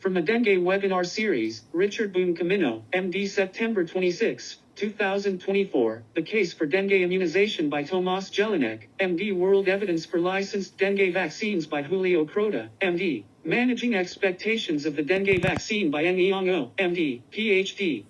From the Dengue webinar series, Richard Boone Camino, MD, September 26, 2024, The Case for Dengue Immunization by Tomas Jelinek, MD. World Evidence for Licensed Dengue Vaccines by Julio Crota, MD. Managing Expectations of the Dengue Vaccine by Ng Yang O, MD, PhD.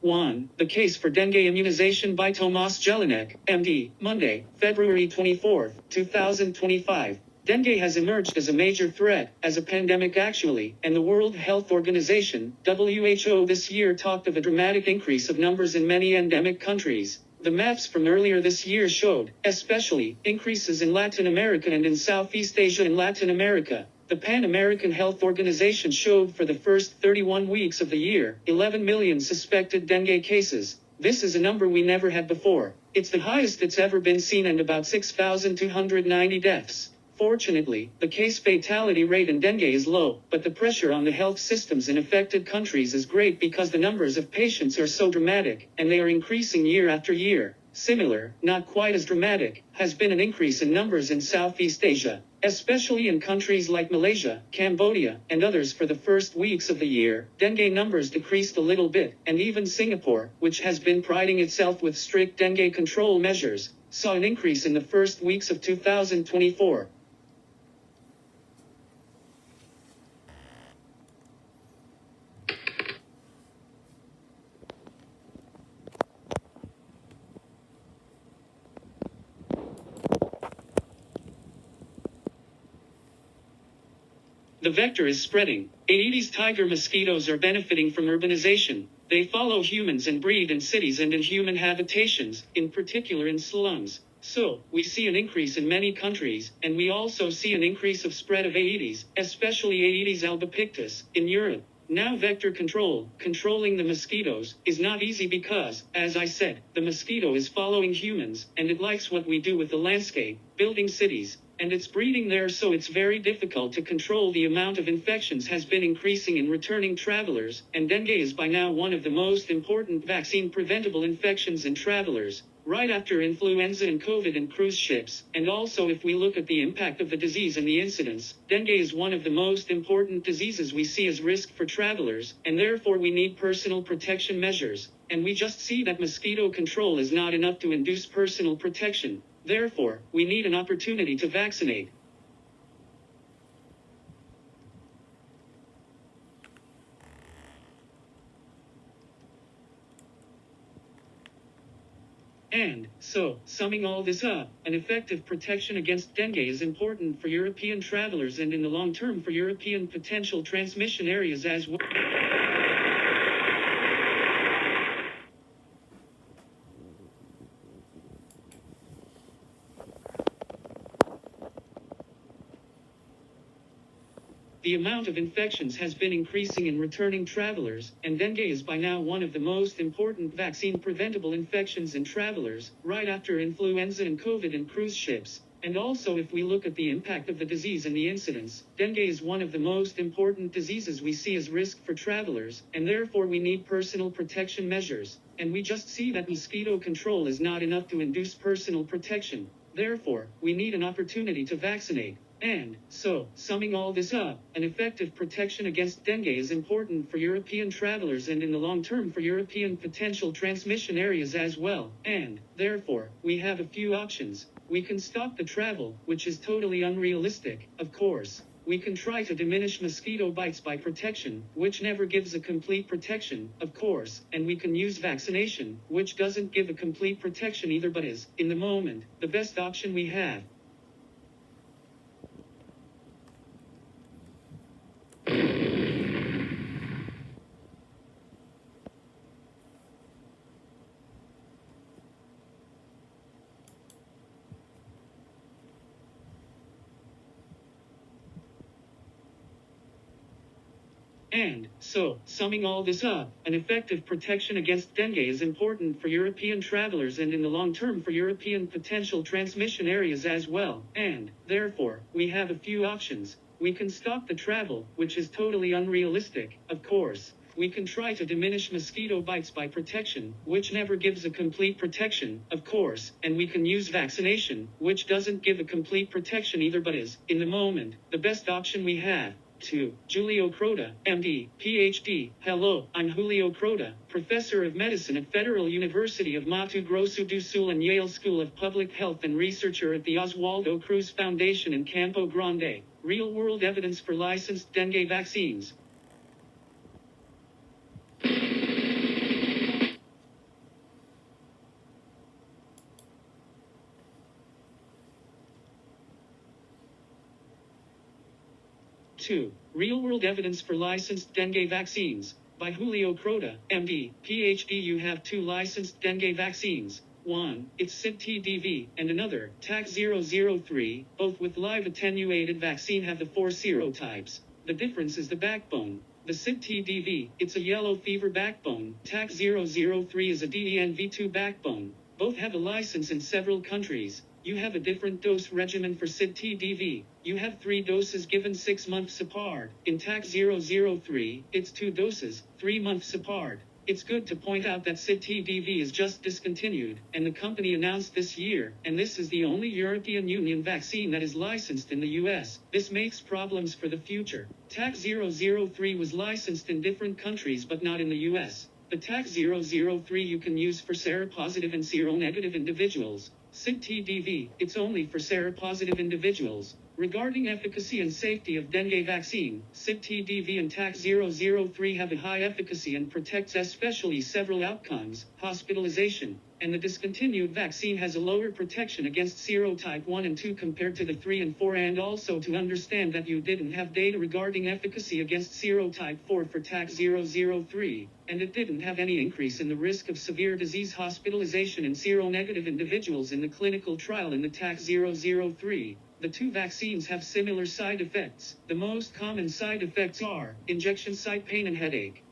One, The Case for Dengue Immunization by Tomas Jelinek, MD, Monday, February 24, 2025. Dengue has emerged as a major threat, as a pandemic actually, and the World Health Organization, WHO, this year talked of a dramatic increase of numbers in many endemic countries. The maps from earlier this year showed, especially, increases in Latin America and in Southeast Asia and Latin America. The Pan American Health Organization showed for the first 31 weeks of the year, 11 million suspected dengue cases. This is a number we never had before. It's the highest it's ever been seen and about 6,290 deaths. Fortunately, the case fatality rate in dengue is low, but the pressure on the health systems in affected countries is great because the numbers of patients are so dramatic, and they are increasing year after year. Similar, not quite as dramatic, has been an increase in numbers in Southeast Asia, especially in countries like Malaysia, Cambodia, and others. For the first weeks of the year, dengue numbers decreased a little bit, and even Singapore, which has been priding itself with strict dengue control measures, saw an increase in the first weeks of 2024. The vector is spreading. Aedes tiger mosquitoes are benefiting from urbanization. They follow humans and breed in cities and in human habitations, in particular in slums. So, we see an increase in many countries, and we also see an increase of spread of Aedes, especially Aedes albopictus, in Europe. Now vector control, controlling the mosquitoes, is not easy because, as I said, the mosquito is following humans, and it likes what we do with the landscape, building cities, and it's breeding there, so it's very difficult to control. The amount of infections has been increasing in returning travelers, and dengue is by now one of the most important vaccine-preventable infections in travelers, right after influenza and COVID and cruise ships. And also, if we look at the impact of the disease and the incidence, dengue is one of the most important diseases we see as risk for travelers, and therefore we need personal protection measures. And we just see that mosquito control is not enough to induce personal protection. Therefore, we need an opportunity to vaccinate. And, so, summing all this up, an effective protection against dengue is important for European travelers and in the long term for European potential transmission areas as well. The amount of infections has been increasing in returning travelers, and dengue is by now one of the most important vaccine-preventable infections in travelers, right after influenza and COVID and cruise ships. And also, if we look at the impact of the disease and the incidence, dengue is one of the most important diseases we see as risk for travelers, and therefore we need personal protection measures. And we just see that mosquito control is not enough to induce personal protection. Therefore, we need an opportunity to vaccinate. And, so, summing all this up, an effective protection against dengue is important for European travelers and in the long term for European potential transmission areas as well. And, therefore, we have a few options. We can stop the travel, which is totally unrealistic, of course. We can try to diminish mosquito bites by protection, which never gives a complete protection, of course, and we can use vaccination, which doesn't give a complete protection either but is, in the moment, the best option we have. And, so, summing all this up, an effective protection against dengue is important for European travelers and in the long term for European potential transmission areas as well. And, therefore, we have a few options. We can stop the travel, which is totally unrealistic, of course. We can try to diminish mosquito bites by protection, which never gives a complete protection, of course, and we can use vaccination, which doesn't give a complete protection either but is, in the moment, the best option we have. 2. Julio Crota, MD, PhD. Hello, I'm Julio Crota, Professor of Medicine at Federal University of Mato Grosso do Sul and Yale School of Public Health and researcher at the Oswaldo Cruz Foundation in Campo Grande. Real-world evidence for licensed dengue vaccines. Two. Real-world evidence for licensed dengue vaccines. By Julio Crota, MD, PhD. You have two licensed dengue vaccines. One, it's CID-TDV, and another, TAC-003, both with live attenuated vaccine have the 4 serotypes. The difference is the backbone. The CID-TDV, it's a yellow fever backbone. TAC-003 is a DENV2 backbone. Both have a license in several countries. You have a different dose regimen for CID-TDV. You have 3 doses given 6 months apart. In TAC-003, it's 2 doses, 3 months apart. It's good to point out that CID-TDV is just discontinued, and the company announced this year, and this is the only European Union vaccine that is licensed in the US. This makes problems for the future. TAC-003 was licensed in different countries but not in the US. The TAC-003 you can use for seropositive and seronegative individuals. CID-TDV, it's only for seropositive individuals. Regarding efficacy and safety of dengue vaccine, CID-TDV and TAC-003 have a high efficacy and protects especially several outcomes, hospitalization, and the discontinued vaccine has a lower protection against serotype 1 and 2 compared to the 3 and 4, and also to understand that you didn't have data regarding efficacy against serotype 4 for TAC-003, and it didn't have any increase in the risk of severe disease hospitalization in seronegative individuals in the clinical trial in the TAC-003. The two vaccines have similar side effects. The most common side effects are injection site pain and headache.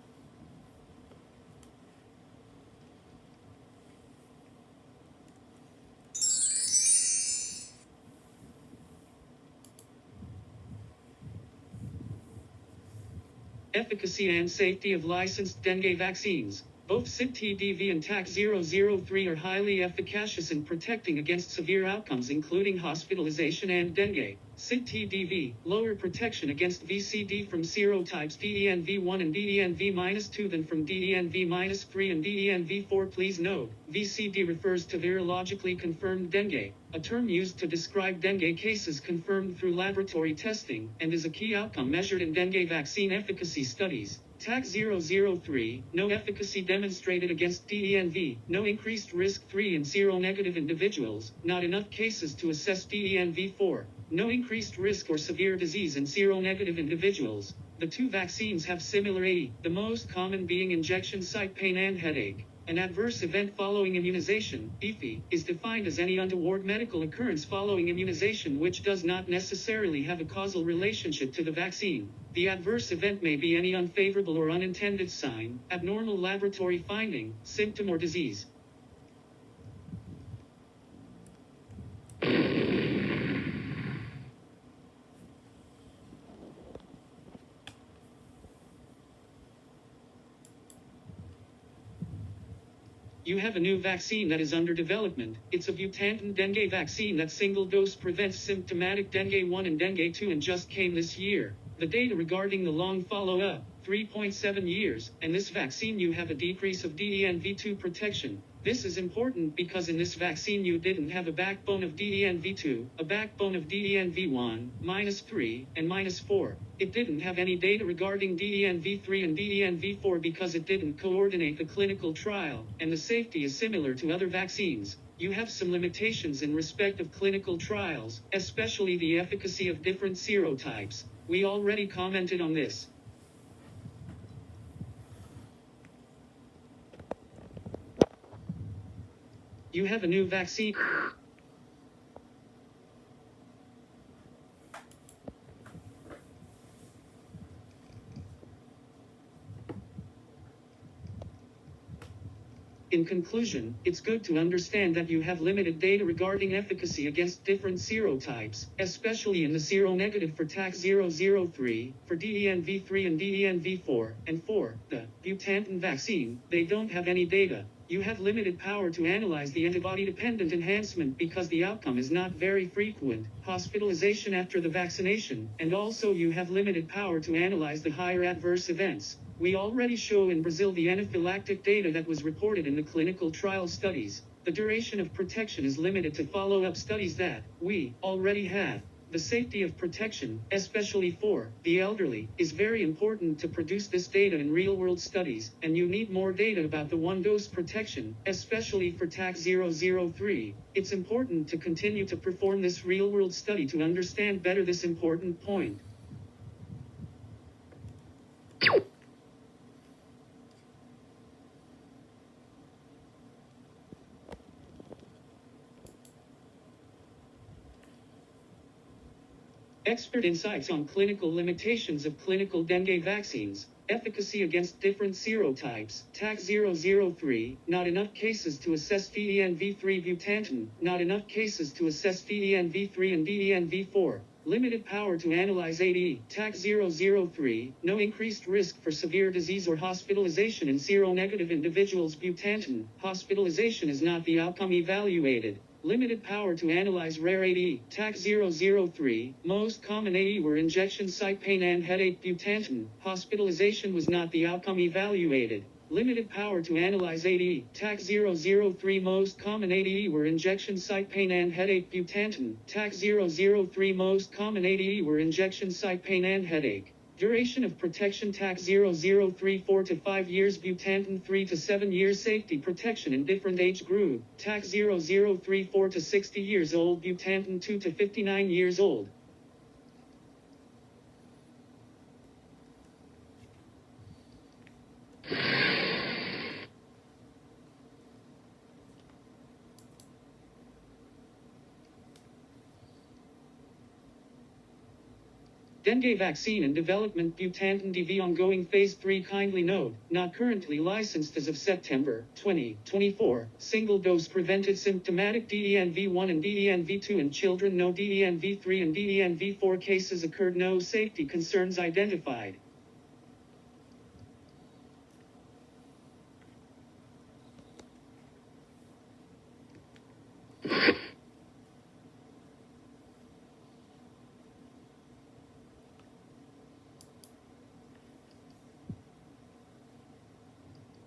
Efficacy and safety of licensed dengue vaccines. Both CID-TDV and TAC-003 are highly efficacious in protecting against severe outcomes including hospitalization and dengue. CID-TDV, lower protection against VCD from serotypes DENV1 and DENV-2 than from DENV-3 and DENV4. Please note, VCD refers to virologically confirmed dengue, a term used to describe dengue cases confirmed through laboratory testing, and is a key outcome measured in dengue vaccine efficacy studies. TAC-003, no efficacy demonstrated against DENV, no increased risk 3 in seronegative individuals, not enough cases to assess DENV4, no increased risk or severe disease in seronegative individuals. The two vaccines have similar AE, the most common being injection site pain and headache. An adverse event following immunization, EFI, is defined as any untoward medical occurrence following immunization which does not necessarily have a causal relationship to the vaccine. The adverse event may be any unfavorable or unintended sign, abnormal laboratory finding, symptom or disease. You have a new vaccine that is under development. It's a butantan dengue vaccine that single dose prevents symptomatic dengue 1 and dengue 2 and just came this year. The data regarding the long follow-up, 3.7 years, and this vaccine you have a decrease of DENV2 protection. This is important because in this vaccine you didn't have a backbone of DENV2, a backbone of DENV1, -3, and -4. It didn't have any data regarding DENV3 and DENV4 because it didn't coordinate the clinical trial, and the safety is similar to other vaccines. You have some limitations in respect of clinical trials, especially the efficacy of different serotypes. We already commented on this. You have a new vaccine. In conclusion, it's good to understand that you have limited data regarding efficacy against different serotypes, especially in the seronegative for TAC003, for DENV3 and DENV4, and for the butantan vaccine, they don't have any data. You have limited power to analyze the antibody-dependent enhancement because the outcome is not very frequent, hospitalization after the vaccination, and also you have limited power to analyze the higher adverse events. We already show in Brazil the anaphylactic data that was reported in the clinical trial studies. The duration of protection is limited to follow-up studies that we already have. The safety of protection, especially for the elderly, is very important to produce this data in real-world studies, and you need more data about the one-dose protection, especially for TAC003. It's important to continue to perform this real-world study to understand better this important point. Expert insights on clinical limitations of clinical dengue vaccines. Efficacy against different serotypes. TAC003, not enough cases to assess DENV3 butantan, not enough cases to assess DENV3 and DENV4. Limited power to analyze AD. TAC003, no increased risk for severe disease or hospitalization in seronegative individuals. Butantan, hospitalization is not the outcome evaluated. Limited power to analyze rare AD. TAC003, most common AE were injection site pain and headache. Butantan, hospitalization was not the outcome evaluated. Limited power to analyze AD. TAC003, most common ADE were injection site pain and headache. Butantan, TAC003, most common ADE were injection site pain and headache. Duration of protection. TAC003 4 to 5 years. Butantan 3 to 7 years. Safety protection in different age group. TAC003 4 to 60 years old. Butantan 2 to 59 years old. Dengue vaccine and development. Butantan DV ongoing phase 3. Kindly note, not currently licensed as of September 2024. Single dose prevented symptomatic DENV1 and DENV2 in children. No DENV3 and DENV4 cases occurred. No safety concerns identified.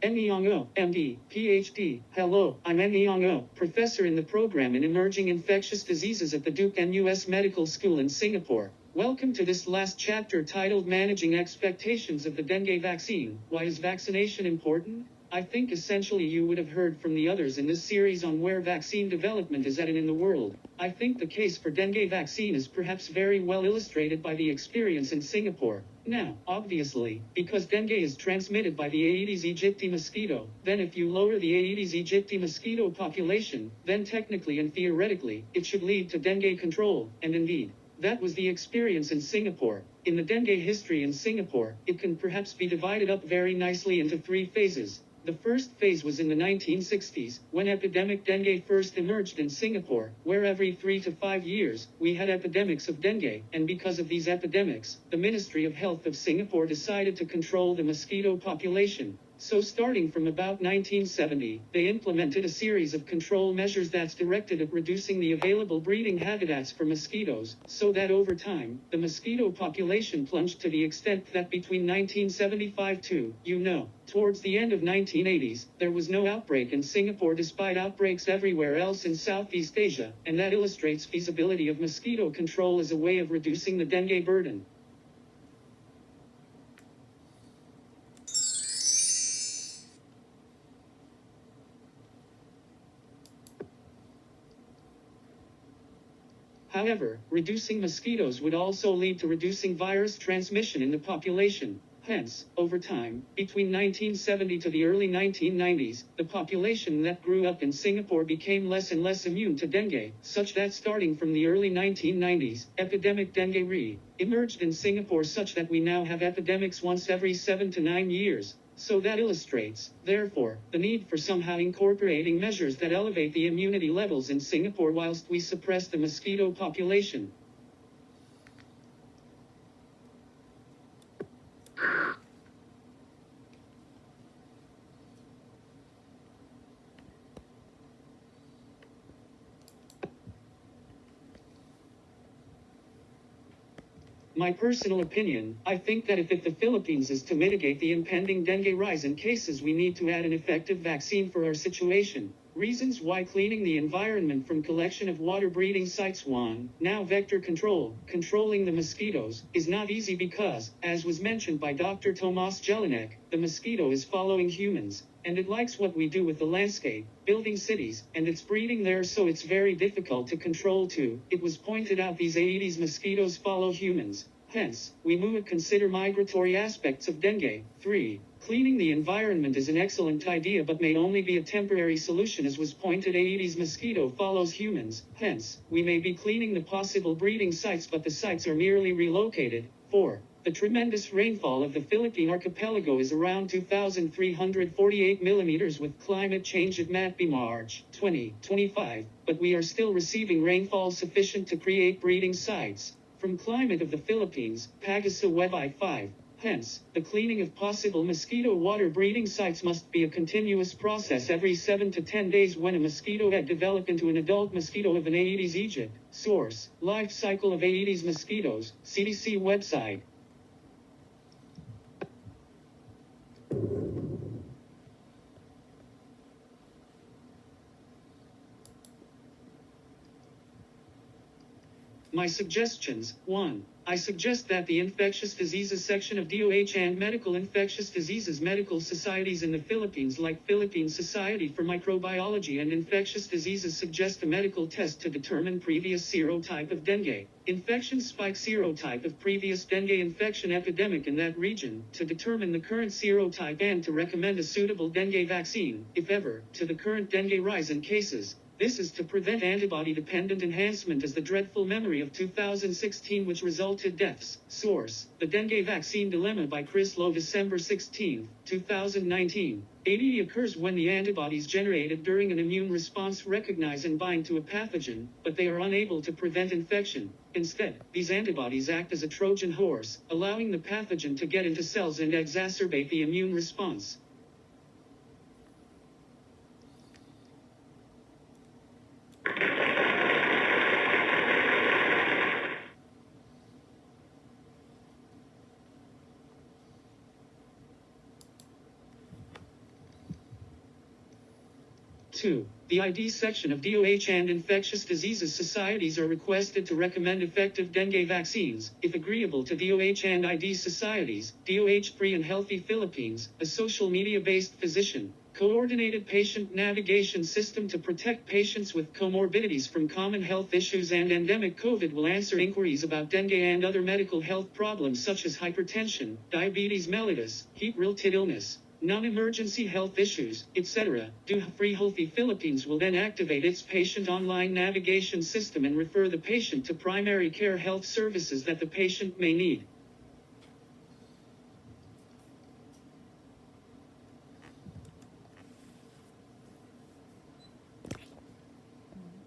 Nyong-o, MD, PhD. Hello, I'm Nyong-o, professor in the program in emerging infectious diseases at the Duke NUS Medical School in Singapore. Welcome to this last chapter titled Managing Expectations of the Dengue Vaccine. Why is vaccination important? I think essentially you would have heard from the others in this series on where vaccine development is at in the world. I think the case for dengue vaccine is perhaps very well illustrated by the experience in Singapore. Now, obviously, because dengue is transmitted by the Aedes aegypti mosquito, then if you lower the Aedes aegypti mosquito population, then technically and theoretically, it should lead to dengue control, and indeed, that was the experience in Singapore. In the dengue history in Singapore, it can perhaps be divided up very nicely into 3 phases. The first phase was in the 1960s, when epidemic dengue first emerged in Singapore, where every 3 to 5 years, we had epidemics of dengue, and because of these epidemics, the Ministry of Health of Singapore decided to control the mosquito population. So starting from about 1970, they implemented a series of control measures that's directed at reducing the available breeding habitats for mosquitoes, so that over time, the mosquito population plunged to the extent that between 1975 to, towards the end of 1980s, there was no outbreak in Singapore despite outbreaks everywhere else in Southeast Asia, and that illustrates feasibility of mosquito control as a way of reducing the dengue burden. However, reducing mosquitoes would also lead to reducing virus transmission in the population. Hence, over time, between 1970 to the early 1990s, the population that grew up in Singapore became less and less immune to dengue, such that starting from the early 1990s, epidemic dengue re-emerged in Singapore such that we now have epidemics once every 7 to 9 years. So that illustrates, therefore, the need for somehow incorporating measures that elevate the immunity levels in Singapore whilst we suppress the mosquito population. My personal opinion, I think that if the Philippines is to mitigate the impending dengue rise in cases, we need to add an effective vaccine for our situation. Reasons why: cleaning the environment from collection of water breeding sites. 1. Now vector control. Controlling the mosquitoes is not easy because, as was mentioned by Dr. Tomas Jelinek, the mosquito is following humans, and it likes what we do with the landscape, building cities, and it's breeding there, so it's very difficult to control too. It was pointed out these Aedes mosquitoes follow humans. Hence, we must consider migratory aspects of dengue. 3. Cleaning the environment is an excellent idea but may only be a temporary solution, as was pointed Aedes mosquito follows humans. Hence, we may be cleaning the possible breeding sites but the sites are merely relocated. 4. The tremendous rainfall of the Philippine archipelago is around 2,348 millimeters, with climate change it might be March 2025, but we are still receiving rainfall sufficient to create breeding sites. From Climate of the Philippines, Pagasa Webi 5. Hence, the cleaning of possible mosquito water breeding sites must be a continuous process every 7 to 10 days when a mosquito egg develop into an adult mosquito of an Aedes aegypti. Source: Life Cycle of Aedes Mosquitoes, CDC website. My suggestions: 1. I suggest that the Infectious Diseases section of DOH and Medical Infectious Diseases medical societies in the Philippines, like Philippine Society for Microbiology and Infectious Diseases, suggest a medical test to determine previous serotype of dengue infection, spike serotype of previous dengue infection epidemic in that region, to determine the current serotype and to recommend a suitable dengue vaccine, if ever, to the current dengue rise in cases. This is to prevent antibody-dependent enhancement as the dreadful memory of 2016 which resulted deaths. Source: The Dengue Vaccine Dilemma by Chris Lowe, December 16, 2019. ADE occurs when the antibodies generated during an immune response recognize and bind to a pathogen, but they are unable to prevent infection. Instead, these antibodies act as a Trojan horse, allowing the pathogen to get into cells and exacerbate the immune response. The ID section of DOH and Infectious Diseases societies are requested to recommend effective dengue vaccines, if agreeable to DOH and ID societies. DOH Free and Healthy Philippines, a social media-based physician coordinated patient navigation system to protect patients with comorbidities from common health issues and endemic COVID, will answer inquiries about dengue and other medical health problems such as hypertension, diabetes mellitus, heat-related illness, non-emergency health issues, etc. Free Healthy Philippines will then activate its patient online navigation system and refer the patient to primary care health services that the patient may need.